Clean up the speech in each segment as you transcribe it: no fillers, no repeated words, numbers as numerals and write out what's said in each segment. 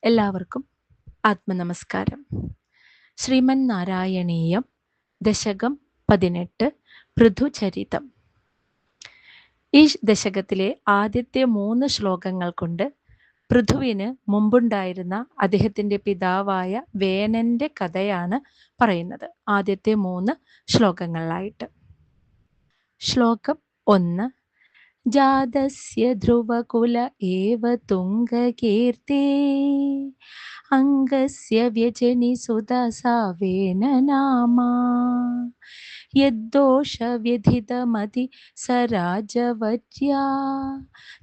എല്ലാവർക്കും ആത്മനമസ്കാരം. ശ്രീമൻ നാരായണീയം ദശകം 18 പൃഥുചരിതം. ഈ ദശകത്തിലെ ആദ്യത്തെ 3 ശ്ലോകങ്ങൾ കൊണ്ട് പൃഥുവിന് മുമ്പുണ്ടായിരുന്ന അദ്ദേഹത്തിൻ്റെ പിതാവായ വേനന്റെ കഥയാണ് പറയുന്നത്. ആദ്യത്തെ 3 ശ്ലോകങ്ങളിലായിട്ട്. ശ്ലോകം 1. ജാതസ്യ ധ്രുവകുല ഏവ തുംഗകീർത്തി അംഗസ്യ വ്യജനി സുദസാവേന നാമാ യദ്ദോഷ വ്യഥിതമതി സരാജവര്യാ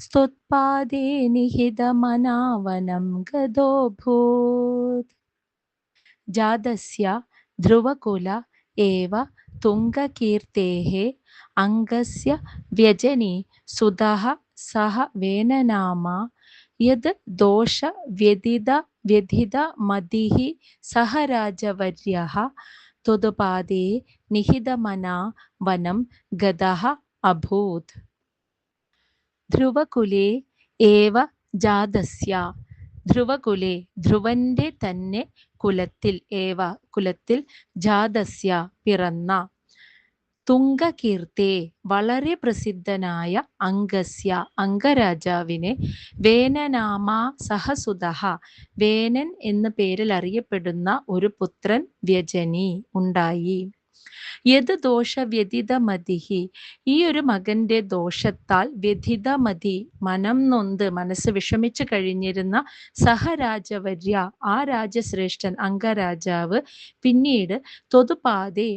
സ്ത്വത്പാദേ നിഹിതമനാവനം ഗതോഭൂത്. ജാതസ്യ ധ്രുവകുല ഏവ തുംഗകീർത്തേഃ അംഗസ്യ വ്യജനി സുതഃ സഹ വേനനാമാ യദ് ദോഷ വ്യഥിത മതിഃ സഹ രാജവര്യഃ ത്വത്പാദേ നിഹിതമനാ വനം ഗതഃ അഭൂത്. ധ്രുവകുലേ ഏവ ജാതസ്യ, ധ്രുവകുലേ ധ്രുവന്റെ തന്നെ കുലത്തിൽ, ഏവ കുലത്തിൽ, ജാതസ്യ പിറന്ന, തുംഗകീർത്തേ വളരെ പ്രസിദ്ധനായ, അംഗസ്യ അംഗരാജാവിനെ, വേനനാമാ സഹസുതഃ വേനൻ എന്ന പേരിൽ അറിയപ്പെടുന്ന ഒരു പുത്രൻ, വ്യജനി ഉണ്ടായി. യദ് ദോഷ വ്യഥിതമതിഹി, ഈ ഒരു മകന്റെ ദോഷത്താൽ, വ്യഥിതമതി മനം നൊന്ത് മനസ്സ് വിഷമിച്ചു കഴിഞ്ഞിരുന്ന, സഹരാജവര്യ ആ രാജശ്രേഷ്ഠൻ അംഗരാജാവ് പിന്നീട് ത്വതുപാദേ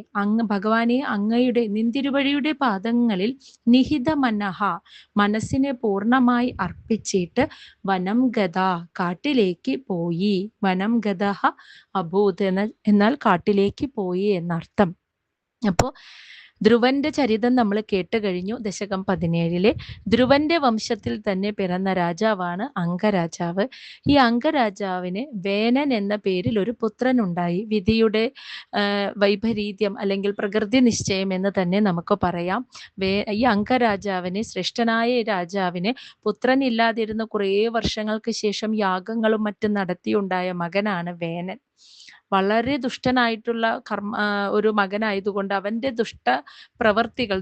ഭഗവാനെ അങ്ങയുടെ നിന്തിരുവഴിയുടെ പാദങ്ങളിൽ, നിഹിതമനഃ മനസ്സിനെ പൂർണ്ണമായി അർപ്പിച്ചിട്ട്, വനം ഗത കാട്ടിലേക്ക് പോയി. വനം ഗതഃ അഭൂത് എന്നാൽ കാട്ടിലേക്ക് പോയി എന്നർത്ഥം. അപ്പോൾ ധ്രുവന്റെ ചരിതം നമ്മൾ കേട്ട് കഴിഞ്ഞു. ദശകം 17 ധ്രുവന്റെ വംശത്തിൽ തന്നെ പിറന്ന രാജാവാണ് അംഗരാജാവ്. ഈ അംഗരാജാവിന് വേനൻ എന്ന പേരിൽ ഒരു പുത്രൻ ഉണ്ടായി. വിധിയുടെ വൈപരീത്യം അല്ലെങ്കിൽ പ്രകൃതി നിശ്ചയം എന്ന് തന്നെ നമുക്ക് പറയാം. ഈ അംഗരാജാവിന്, ശ്രേഷ്ഠനായ രാജാവിന് പുത്രനില്ലാതിരുന്ന കുറേ വർഷങ്ങൾക്ക് ശേഷം യാഗങ്ങളും മറ്റും നടത്തിയുണ്ടായ മകനാണ് വേനൻ. വളരെ ദുഷ്ടനായിട്ടുള്ള ഒരു മകനായതുകൊണ്ട് അവൻ്റെ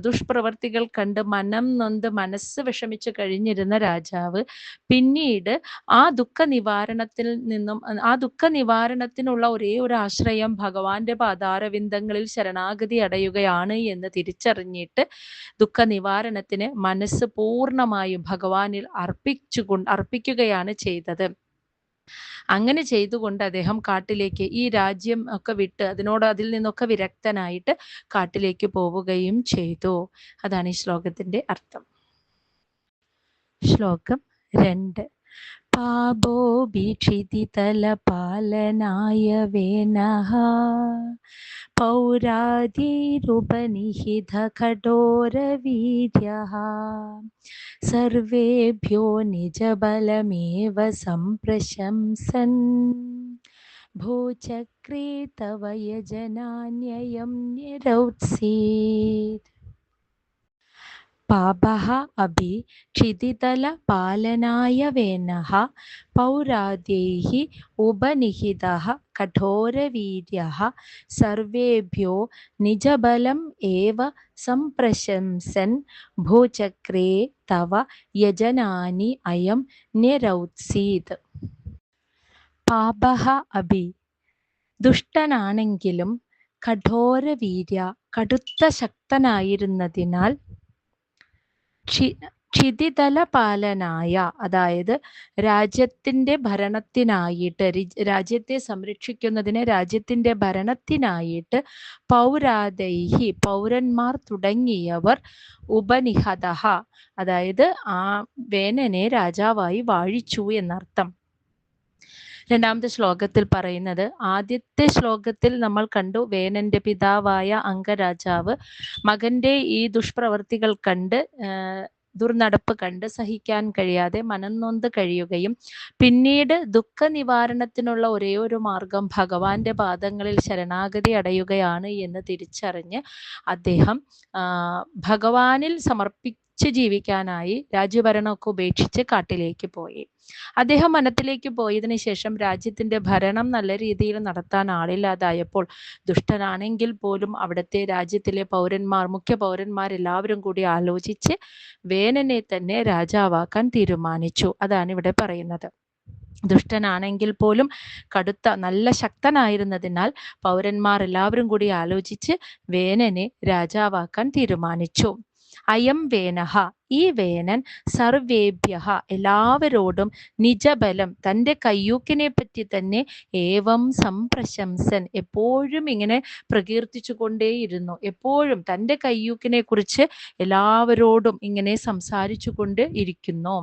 ദുഷ്പ്രവർത്തികൾ കണ്ട് മനം നൊന്ത് മനസ്സ് വിഷമിച്ച് കഴിഞ്ഞിരുന്ന രാജാവ് പിന്നീട് ആ ദുഃഖ നിവാരണത്തിനുള്ള ഒരേ ഒരു ആശ്രയം ഭഗവാന്റെ പാതാരവിന്ദങ്ങളിൽ ശരണാഗതി അടയുകയാണ് എന്ന് തിരിച്ചറിഞ്ഞിട്ട് ദുഃഖ നിവാരണത്തിന് മനസ്സ് പൂർണ്ണമായും ഭഗവാനിൽ അർപ്പിക്കുകയാണ് ചെയ്തത്. അങ്ങനെ ചെയ്തുകൊണ്ട് അദ്ദേഹം കാട്ടിലേക്ക്, ഈ രാജ്യം ഒക്കെ വിട്ട് അതിൽ നിന്നൊക്കെ വിരക്തനായിട്ട് കാട്ടിലേക്ക് പോവുകയും ചെയ്തു. അതാണ് ഈ ശ്ലോകത്തിന്റെ അർത്ഥം. ശ്ലോകം 2. പാപോ ഭീക്ഷിതിതലപാലനായ വേനഃ പൗരാദിരുപനിഹിത കഠോരവീര്യഃ സർവേഭ്യോ നിജബലമേവ സംപ്രശംസൻ ഭൂചക്രേ തവ യജനാന്യയം നിരൗത്സീത്. പാപഃ അഭി ക്ഷിതിതല പാലനായ വേനഃ പൗരാദ്യൈഃ ഉപനിഹിതഃ കഠോരവീര്യഃ സർവേഭ്യോ നിജബലം ഏവ സംപ്രശംസൻ ഭൂചക്രേ തവ യജനാനി അയം നിരൗത്സീത്. പാപഃ അഭി ദുഷ്ടനാണെങ്കിലും കഠോരവീര്യ കടുത്ത ശക്തനായിരുന്നതിനാൽ, ക്ഷിതിതല പാലനായ അതായത് രാജ്യത്തിൻ്റെ ഭരണത്തിനായിട്ട്, രാജ്യത്തെ സംരക്ഷിക്കുന്നതിന്, രാജ്യത്തിൻ്റെ ഭരണത്തിനായിട്ട്, പൗരാദൈഹി പൗരന്മാർ തുടങ്ങിയവർ, ഉപനിഹതഃ അതായത് ആ വേനനെ രാജാവായി വാഴിച്ചു എന്നർത്ഥം. രണ്ടാമത്തെ ശ്ലോകത്തിൽ പറയുന്നത്, ആദ്യത്തെ ശ്ലോകത്തിൽ നമ്മൾ കണ്ടു വേനന്റെ പിതാവായ അംഗരാജാവ് മകന്റെ ഈ ദുഷ്പ്രവർത്തികൾ കണ്ട്, ദുർനടപ്പ് കണ്ട് സഹിക്കാൻ കഴിയാതെ മനംനൊന്ത് കഴിയുകയും പിന്നീട് ദുഃഖ നിവാരണത്തിനുള്ള ഒരേ ഒരു മാർഗം ഭഗവാന്റെ പാദങ്ങളിൽ ശരണാഗതി അടയുകയാണ് എന്ന് തിരിച്ചറിഞ്ഞ് അദ്ദേഹം ഭഗവാനിൽ സുഖിച്ച് ജീവിക്കാനായി രാജ്യഭരണമൊക്കെ ഉപേക്ഷിച്ച് കാട്ടിലേക്ക് പോയി. അദ്ദേഹം വനത്തിലേക്ക് പോയതിനു ശേഷം രാജ്യത്തിന്റെ ഭരണം നല്ല രീതിയിൽ നടത്താൻ ആളില്ലാതായപ്പോൾ ദുഷ്ടനാണെങ്കിൽ പോലും അവിടുത്തെ രാജ്യത്തിലെ മുഖ്യ പൗരന്മാരെല്ലാവരും കൂടി ആലോചിച്ച് വേനനെ തന്നെ രാജാവാക്കാൻ തീരുമാനിച്ചു. അതാണ് ഇവിടെ പറയുന്നത്. ദുഷ്ടനാണെങ്കിൽ പോലും നല്ല ശക്തനായിരുന്നതിനാൽ പൗരന്മാർ എല്ലാവരും കൂടി ആലോചിച്ച് വേനനെ രാജാവാക്കാൻ തീരുമാനിച്ചു. അയം വേനഹ, ഈ വേനൻ സർവേഭ്യഃ എല്ലാവരോടും നിജബലം തൻ്റെ കയ്യൂക്കിനെ പറ്റി തന്നെ ഏവം സംപ്രശംസൻ എപ്പോഴും ഇങ്ങനെ പ്രകീർത്തിച്ചു കൊണ്ടേയിരുന്നു. എപ്പോഴും തൻ്റെ കയ്യൂക്കിനെ കുറിച്ച് എല്ലാവരോടും ഇങ്ങനെ സംസാരിച്ചു കൊണ്ട് ഇരിക്കുന്നു.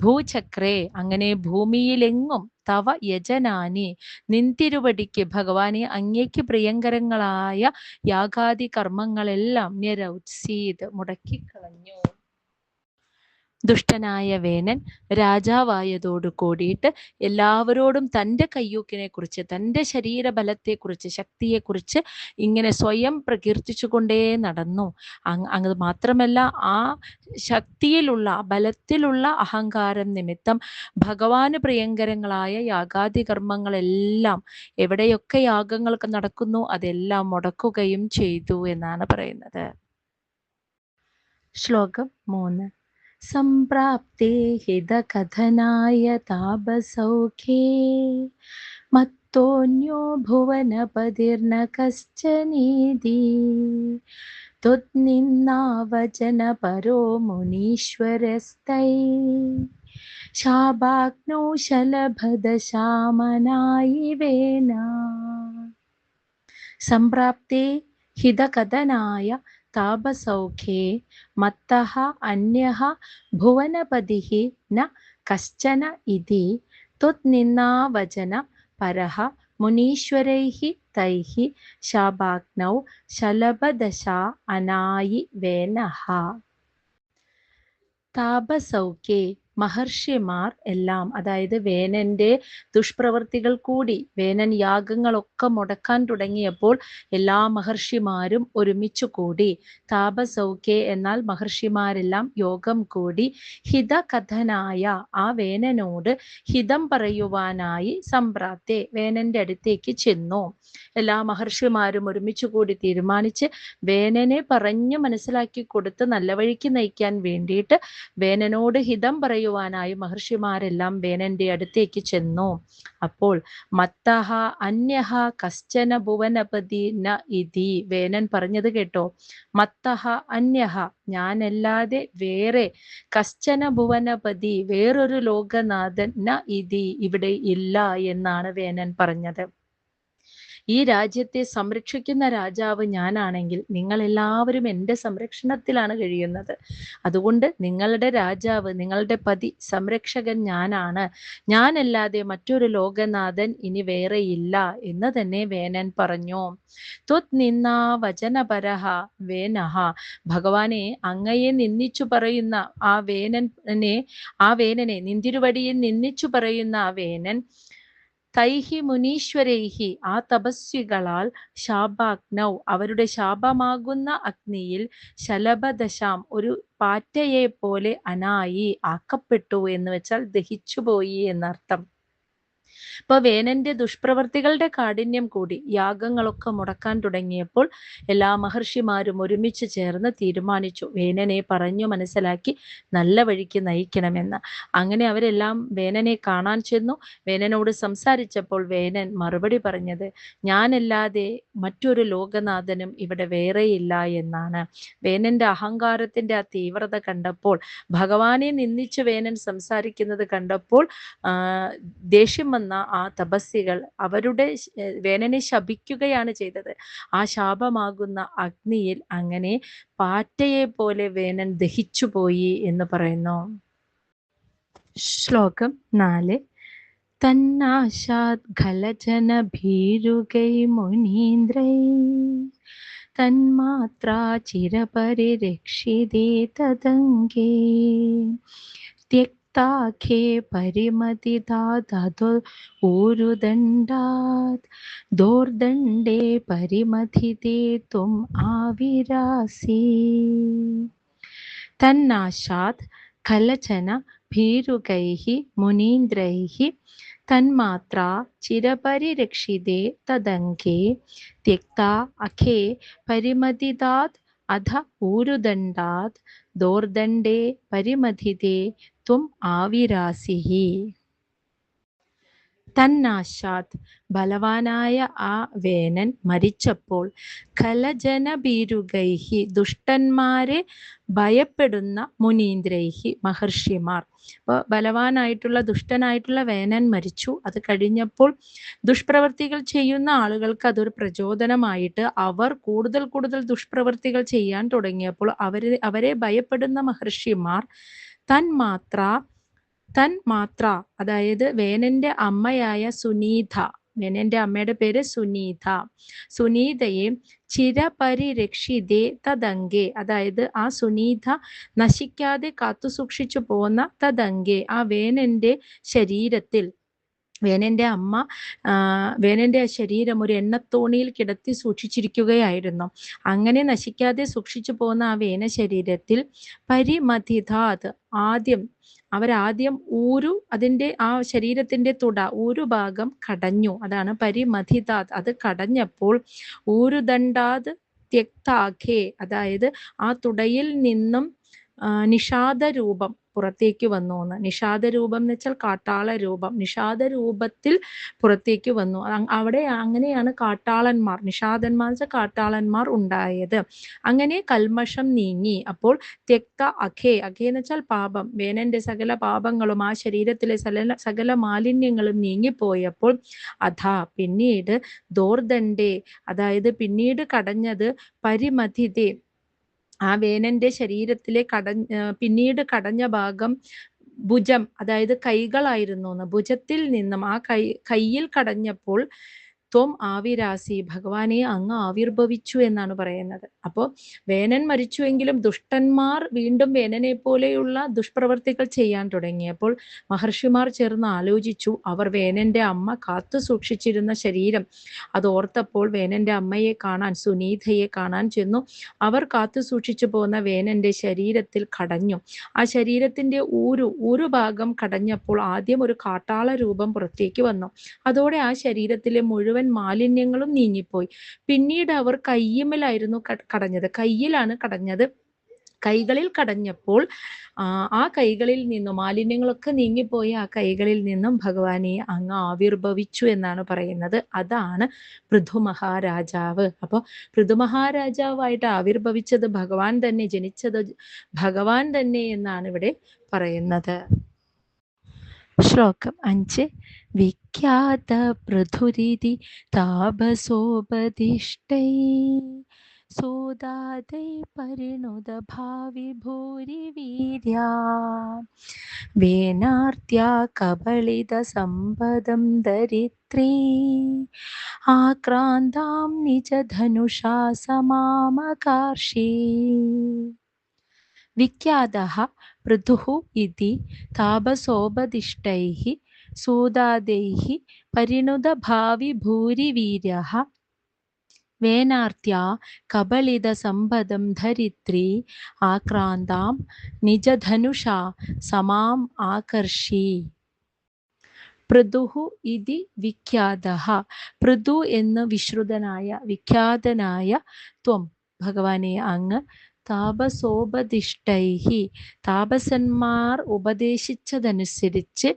ഭൂചക്രേ, അങ്ങനെ ഭൂമിയിലെങ്ങും തവ യജനാനി, നിന്തിരുവടിക്ക് ഭഗവാനെ അങ്ങേക്ക് പ്രിയങ്കരങ്ങളായ യാഗാദി കർമ്മങ്ങളെല്ലാം നിരൗത്സീത് മുടക്കിക്കളഞ്ഞു. ദുഷ്ടനായ വേനൻ രാജാവായതോടു കൂടിയിട്ട് എല്ലാവരോടും തൻ്റെ കയ്യൂക്കിനെ കുറിച്ച്, തൻ്റെ ശരീരബലത്തെക്കുറിച്ച്, ശക്തിയെക്കുറിച്ച് ഇങ്ങനെ സ്വയം പ്രകീർത്തിച്ചു കൊണ്ടേ നടന്നു. അത് മാത്രമല്ല, ആ ശക്തിയിലുള്ള, ബലത്തിലുള്ള അഹങ്കാരം നിമിത്തം ഭഗവാന് പ്രിയങ്കരങ്ങളായ യാഗാദി കർമ്മങ്ങളെല്ലാം, എവിടെയൊക്കെ യാഗങ്ങൾക്ക് നടക്കുന്നു അതെല്ലാം മുടക്കുകയും ചെയ്തു എന്നാണ് പറയുന്നത്. ശ്ലോകം 3. സംപ്രാപ്തേ ഹിതകഥനായ താപസൗഖ്യേ മത്തോന്യോ ഭുവനപതിർന കശ്ചനീതി ത്വന്നിന്ദാവചനപരോ മുനീശ്വരസ്തൈ ശാപാഗ്നോ ശലഭദശാമനായി വേന. സംപ്രാപ്തേ ഹിതകഥനായ താപസൗഖ്യേ മത്തഃ അന്യഃ ഭുവനപതിഃ ന കശ്ചന ഇതി ത്വന്നിന്ദാവചന പരഃ മുനീശ്വരൈഃ തൈഃ ശാപാഗ്നൗ ശലഭദശാ അനായി വേനഃ. താപസൗഖ്യേ, മഹർഷിമാർ എല്ലാം, അതായത് വേനന്റെ ദുഷ്പ്രവൃത്തികൾ കൂടി, വേനൻ യാഗങ്ങളൊക്കെ മുടക്കാൻ തുടങ്ങിയപ്പോൾ എല്ലാ മഹർഷിമാരും ഒരുമിച്ചു കൂടി. താപസൗഖ്യേ എന്നാൽ മഹർഷിമാരെല്ലാം യോഗം കൂടി ഹിതകഥനായ, ആ വേനനോട് ഹിതം പറയുവാനായി സംപ്രാപ്തേ, വേനന്റെ അടുത്തേക്ക് ചെന്നു. എല്ലാ മഹർഷിമാരും ഒരുമിച്ചു കൂടി തീരുമാനിച്ച് വേനനെ പറഞ്ഞു മനസ്സിലാക്കി കൊടുത്ത് നല്ല വഴിക്ക് നയിക്കാൻ വേണ്ടിയിട്ട് വേനനോട് ഹിതം പറയുവാനായി മഹർഷിമാരെല്ലാം വേനന്റെ അടുത്തേക്ക് ചെന്നു. അപ്പോൾ മത്തഹ അന്യഹ കശ്ചന ഭുവനപതി ന ഇതി, വേനൻ പറഞ്ഞത് കേട്ടോ, മത്തഹ അന്യഹ, ഞാനല്ലാതെ വേറെ, കശ്ചന ഭുവനപതി, വേറൊരു ലോകനാഥൻ, ന ഇതി, ഇവിടെ ഇല്ല എന്നാണ് വേനൻ പറഞ്ഞത്. ഈ രാജ്യത്തെ സംരക്ഷിക്കുന്ന രാജാവ് ഞാനാണെങ്കിൽ നിങ്ങൾ എല്ലാവരും എൻ്റെ സംരക്ഷണത്തിലാണ് കഴിയുന്നത്. അതുകൊണ്ട് നിങ്ങളുടെ രാജാവ്, നിങ്ങളുടെ പതി, സംരക്ഷകൻ ഞാനാണ്. ഞാനല്ലാതെ മറ്റൊരു ലോകനാഥൻ ഇനി വേറെയില്ല എന്ന് തന്നെ വേനൻ പറഞ്ഞു. ത്വന്നിന്ദാ വചനപരഃ വേനഃ, ഭഗവാനെ അങ്ങയെ നിന്ദിച്ചു പറയുന്ന ആ വേനനെ നിന്തിരുവടിയിൽ നിന്ദിച്ചു പറയുന്ന ആ വേനൻ തൈഹി മുനീശ്വരൈഹി, ആ തപസ്വികളാൽ ശാപാഗ്നൗ, അവരുടെ ശാപമാകുന്ന അഗ്നിയിൽ ശലഭദശാം, ഒരു പാറ്റയെ പോലെ അനായി, ആക്കപ്പെട്ടു എന്ന് വെച്ചാൽ ദഹിച്ചുപോയി എന്നർത്ഥം. ഇപ്പൊ വേനന്റെ ദുഷ്പ്രവർത്തികളുടെ കാഠിന്യം കൂടി യാഗങ്ങളൊക്കെ മുടക്കാൻ തുടങ്ങിയപ്പോൾ എല്ലാ മഹർഷിമാരും ഒരുമിച്ച് ചേർന്ന് തീരുമാനിച്ചു വേനനെ പറഞ്ഞു മനസ്സിലാക്കി നല്ല വഴിക്ക് നയിക്കണമെന്ന്. അങ്ങനെ അവരെല്ലാം വേനനെ കാണാൻ ചെന്നു. വേനനോട് സംസാരിച്ചപ്പോൾ വേനൻ മറുപടി പറഞ്ഞത്, ഞാനല്ലാതെ മറ്റൊരു ലോകനാഥനും ഇവിടെ വേറെയില്ല എന്നാണ്. വേനന്റെ അഹങ്കാരത്തിന്റെ ആ തീവ്രത കണ്ടപ്പോൾ, ഭഗവാനെ നിന്ദിച്ച് വേനൻ സംസാരിക്കുന്നത് കണ്ടപ്പോൾ ദേഷ്യം വന്ന ആ തപസ്സികൾ അവരുടെ വേനനെ ശപിക്കുകയാണ് ചെയ്തത്. ആ ശാപമാകുന്ന അഗ്നിയിൽ അങ്ങനെ പാറ്റയെ പോലെ വേനൻ ദഹിച്ചുപോയി എന്ന് പറയുന്നു. ശ്ലോകം 4. തന്നാശാത് ഖലജന ഭീരുകൈ മുനീന്ദ്രൈ തന്മാത്രാ ചിരപരിരക്ഷിതേ തദംഗേ ത്യക്താഖേ പരിമതിദാദോ ഊരുദണ്ഡാത് ദോർദണ്ഡേ പരിമതിതേ തും ആവിരാസി. തന്നാശാത് ഖലചന ഭീരുകൈഃ മുനീന്ദ്രൈഃ തന്മാത്രാ ചിരപരിരക്ഷിതേ തദംഗേ ത്യക്താ അഖേ പരിമതിതാത് അധ ഊരുദണ്ഡാത് ദോർദണ്ഡേ പരിമഥിതേ ത്വം ആവിരാസിഃ. തന്നാശാത് ബലവാനായ ആ വേനൻ മരിച്ചപ്പോൾ ഖലജനഭീരുകൈഹി ദുഷ്ടന്മാരെ ഭയപ്പെടുന്ന മുനീന്ദ്രൈഹി മഹർഷിമാർ. അപ്പോൾ ബലവാനായിട്ടുള്ള ദുഷ്ടനായിട്ടുള്ള വേനൻ മരിച്ചു. അത് കഴിഞ്ഞപ്പോൾ ദുഷ്പ്രവർത്തികൾ ചെയ്യുന്ന ആളുകൾക്ക് അതൊരു പ്രചോദനമായിട്ട് അവർ കൂടുതൽ കൂടുതൽ ദുഷ്പ്രവർത്തികൾ ചെയ്യാൻ തുടങ്ങിയപ്പോൾ അവരെ ഭയപ്പെടുന്ന മഹർഷിമാർ തന്മാത്ര അതായത് വേനന്റെ അമ്മയായ സുനീത, വേനന്റെ അമ്മയുടെ പേര് സുനീതയെ ചിരപരിരക്ഷിതേ തദംഗേ, അതായത് ആ സുനീത നശിക്കാതെ കാത്തു സൂക്ഷിച്ചു പോന്ന തദംഗേ, ആ വേനന്റെ ശരീരത്തിൽ വേനന്റെ അമ്മ വേനന്റെ ശരീരം ഒരു എണ്ണത്തോണിയിൽ കിടത്തി സൂക്ഷിച്ചിരിക്കുകയായിരുന്നു. അങ്ങനെ നശിക്കാതെ സൂക്ഷിച്ചു പോകുന്ന ആ വേന ശരീരത്തിൽ പരിമഥിതാത് അവരാദ്യം അതിന്റെ ആ ശരീരത്തിന്റെ ഊരുഭാഗം കടഞ്ഞു. അതാണ് പരിമഥിതാത്. അത് കടഞ്ഞപ്പോൾ ഊരുദണ്ഡാത് ത്യക്താഖേ, അതായത് ആ തുടയിൽ നിന്നും നിഷാദ രൂപം പുറത്തേക്ക് വന്നു എന്ന്. നിഷാദ രൂപം എന്ന് വെച്ചാൽ കാട്ടാള രൂപം. നിഷാദ രൂപത്തിൽ പുറത്തേക്ക് വന്നു. അവിടെ അങ്ങനെയാണ് കാട്ടാളന്മാർ, നിഷാദന്മാർ വെച്ചാൽ കാട്ടാളന്മാർ ഉണ്ടായത്. അങ്ങനെ കൽമഷം നീങ്ങി. അപ്പോൾ ത്യക്ത അഖേ എന്ന് വെച്ചാൽ പാപം, വേനന്റെ സകല പാപങ്ങളും ആ ശരീരത്തിലെ സകല മാലിന്യങ്ങളും നീങ്ങിപ്പോയപ്പോൾ പിന്നീട് ദോർദണ്ഡേ, അതായത് പിന്നീട് കടഞ്ഞത് പരിമഥിതേ, ആ വേനന്റെ ശരീരത്തിലെ പിന്നീട് കടഞ്ഞ ഭാഗം ഭുജം, അതായത് കൈകളായിരുന്നു. ഭുജത്തിൽ നിന്നും ആ കയ്യിൽ കടഞ്ഞപ്പോൾ ത്വം ആവിരാസി, ഭഗവാനെ അങ്ങ് ആവിർഭവിച്ചു എന്നാണ് പറയുന്നത്. അപ്പോൾ വേനൻ മരിച്ചുവെങ്കിലും ദുഷ്ടന്മാർ വീണ്ടും വേനനെ പോലെയുള്ള ദുഷ്പ്രവർത്തികൾ ചെയ്യാൻ തുടങ്ങിയപ്പോൾ മഹർഷിമാർ ചേർന്ന് ആലോചിച്ചു. അവർ വേനന്റെ അമ്മ കാത്തു സൂക്ഷിച്ചിരുന്ന ശരീരം അതോർത്തപ്പോൾ വേനന്റെ അമ്മയെ കാണാൻ, സുനീതയെ കാണാൻ ചെന്നു. അവർ കാത്തു സൂക്ഷിച്ചു പോന്ന വേനന്റെ ശരീരത്തിൽ കടഞ്ഞു. ആ ശരീരത്തിന്റെ ഊരുഭാഗം കടഞ്ഞപ്പോൾ ആദ്യം ഒരു കാട്ടാള രൂപം പുറത്തേക്ക് വന്നു. അതോടെ ആ ശരീരത്തിലെ മുഴുവൻ മാലിന്യങ്ങളും നീങ്ങിപ്പോയി. പിന്നീട് അവർ കയ്യുമ്മലായിരുന്നു കടഞ്ഞത്, കയ്യിലാണ് കടഞ്ഞത്. കൈകളിൽ കടഞ്ഞപ്പോൾ ആ കൈകളിൽ നിന്നും മാലിന്യങ്ങളൊക്കെ നീങ്ങിപ്പോയി. ആ കൈകളിൽ നിന്നും ഭഗവാനെ അങ്ങ് ആവിർഭവിച്ചു എന്നാണ് പറയുന്നത്. അതാണ് പൃഥു മഹാരാജാവ്. അപ്പോൾ പൃഥു മഹാരാജാവായിട്ട് ആവിർഭവിച്ചത് ഭഗവാൻ തന്നെ, ജനിച്ചത് ഭഗവാൻ തന്നെ എന്നാണ് ഇവിടെ പറയുന്നത്. ശ്ലോകം 5. വിഖ്യാത പൃഥുരിതി താപസോപദിഷ്ടൈ സോദാതൈ പരിണുത ഭാവി ഭൂരി വീര്യാ വേനാർത്യാ കബളിത സമ്പദം ദരിത്രീ ആക്രാന്താം നിജധനുഷാ സമാമകാർഷി. വിഖ്യാതഃ പൃഥുഃ ഇതി താപസോപദിഷ്ടൈഃ സൂതാദൈഃ പരിണുതഭാവി ഭൂരിവീര്യഃ വേനാർത്യാ കബളിതസമ്പദം ധരിത്രീ ആക്രാന്താം നിജധനുഷാ സമാം ആകർഷി. പൃഥുഃ ഇതി വിഖ്യാതഃ, പൃഥു എന്ന് വിശ്രുതനായ വിഖ്യാതനായ ത്വം ഭഗവാനെ അങ്ങ് താപസോപദിഷ്ടൈഹി താപസന്മാർ ഉപദേശിച്ചതനുസരിച്ച്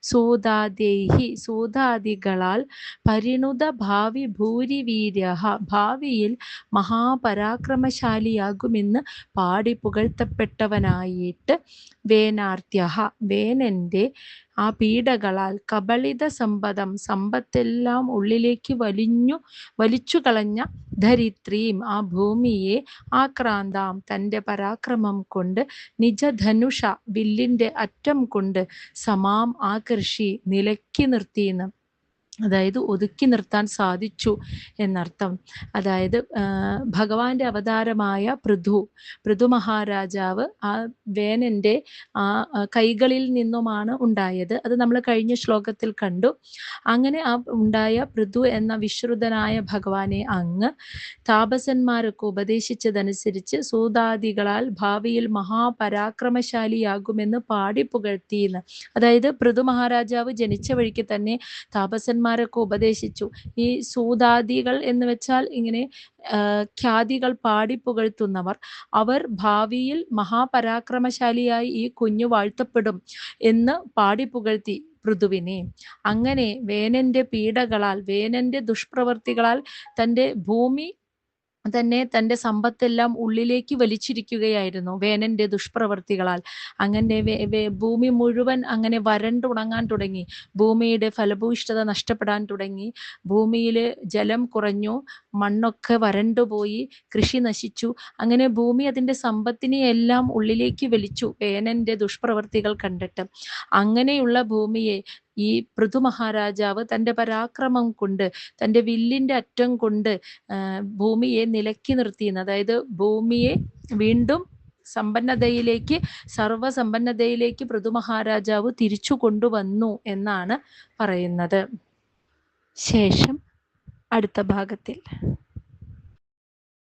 സൂതാദേഹി സൂതാദികളാൽ പരിണുത ഭാവി ഭൂരിവീര്യഃ ഭാവിയിൽ മഹാപരാക്രമശാലിയാകുമെന്ന് പാടി പുകഴ്ത്തപ്പെട്ടവനായിട്ട് വേനാർത്യഃ വേനന്റെ ആ പീഡകളാൽ കബളിത സമ്പത്തെല്ലാം ഉള്ളിലേക്ക് വലിച്ചു കളഞ്ഞ ധരിത്രിയും ആ ഭൂമിയെ ആക്രാന്താം തൻ്റെ പരാക്രമം കൊണ്ട് നിജധനുഷ വില്ലിൻ്റെ അറ്റം കൊണ്ട് സമാം ആകർഷി നിലക്കി നിർത്തിയെന്ന്. അതായത് ഒതുക്കി നിർത്താൻ സാധിച്ചു എന്നർത്ഥം. അതായത് ഭഗവാന്റെ അവതാരമായ പൃഥു മഹാരാജാവ് ആ വേനന്റെ ആ കൈകളിൽ നിന്നുമാണ് ഉണ്ടായത്. അത് നമ്മൾ കഴിഞ്ഞ ശ്ലോകത്തിൽ കണ്ടു. അങ്ങനെ ആ ഉണ്ടായ പൃഥു എന്ന വിശ്രുതനായ ഭഗവാനെ അങ്ങ് താപസന്മാരൊക്കെ ഉപദേശിച്ചതനുസരിച്ച് സൂതാദികളാൽ ഭാവിയിൽ മഹാപരാക്രമശാലിയാകുമെന്ന് പാടി പുകഴ്ത്തിയെന്ന്. അതായത് പൃഥു മഹാരാജാവ് ജനിച്ച വഴിക്ക് തന്നെ താപസന്മാരൊക്കെ ഉപദേശിച്ചു. ഈ സൂതാദികൾ എന്ന് വെച്ചാൽ ഇങ്ങനെ ഖ്യാതികൾ പാടി പുകഴ്ത്തുന്നവർ, അവർ ഭാവിയിൽ മഹാപരാക്രമശാലിയായി ഈ കുഞ്ഞു വാഴ്ത്തപ്പെടും എന്ന് പാടി പുകഴ്ത്തി പൃഥുവിനെ. അങ്ങനെ വേനന്റെ പീഡകളാൽ, വേനന്റെ ദുഷ്പ്രവർത്തികളാൽ തൻ്റെ ഭൂമി തന്നെ തൻ്റെ സമ്പത്തെല്ലാം ഉള്ളിലേക്ക് വലിച്ചിരിക്കുകയായിരുന്നു വേനന്റെ ദുഷ്പ്രവർത്തികളാൽ. അങ്ങനെ ഭൂമി മുഴുവൻ അങ്ങനെ വരണ്ടുണങ്ങാൻ തുടങ്ങി. ഭൂമിയുടെ ഫലഭൂയിഷ്ഠത നഷ്ടപ്പെടാൻ തുടങ്ങി. ഭൂമിയിൽ ജലം കുറഞ്ഞു, മണ്ണൊക്കെ വരണ്ടുപോയി, കൃഷി നശിച്ചു. അങ്ങനെ ഭൂമി അതിൻ്റെ സമ്പത്തിനെയെല്ലാം ഉള്ളിലേക്ക് വലിച്ചു വേനന്റെ ദുഷ്പ്രവർത്തികൾ കണ്ടിട്ട്. അങ്ങനെയുള്ള ഭൂമിയെ ഈ പൃഥു മഹാരാജാവ് തൻ്റെ പരാക്രമം കൊണ്ട്, തൻ്റെ വില്ലിൻ്റെ അറ്റം കൊണ്ട് ഭൂമിയെ നിലക്കി നിർത്തിയെന്ന്. അതായത് ഭൂമിയെ വീണ്ടും സമ്പന്നതയിലേക്ക്, സർവ്വസമ്പന്നതയിലേക്ക് പൃഥു മഹാരാജാവ് തിരിച്ചു കൊണ്ടുവന്നു എന്നാണ് പറയുന്നത്. ശേഷം അടുത്ത ഭാഗത്തിൽ.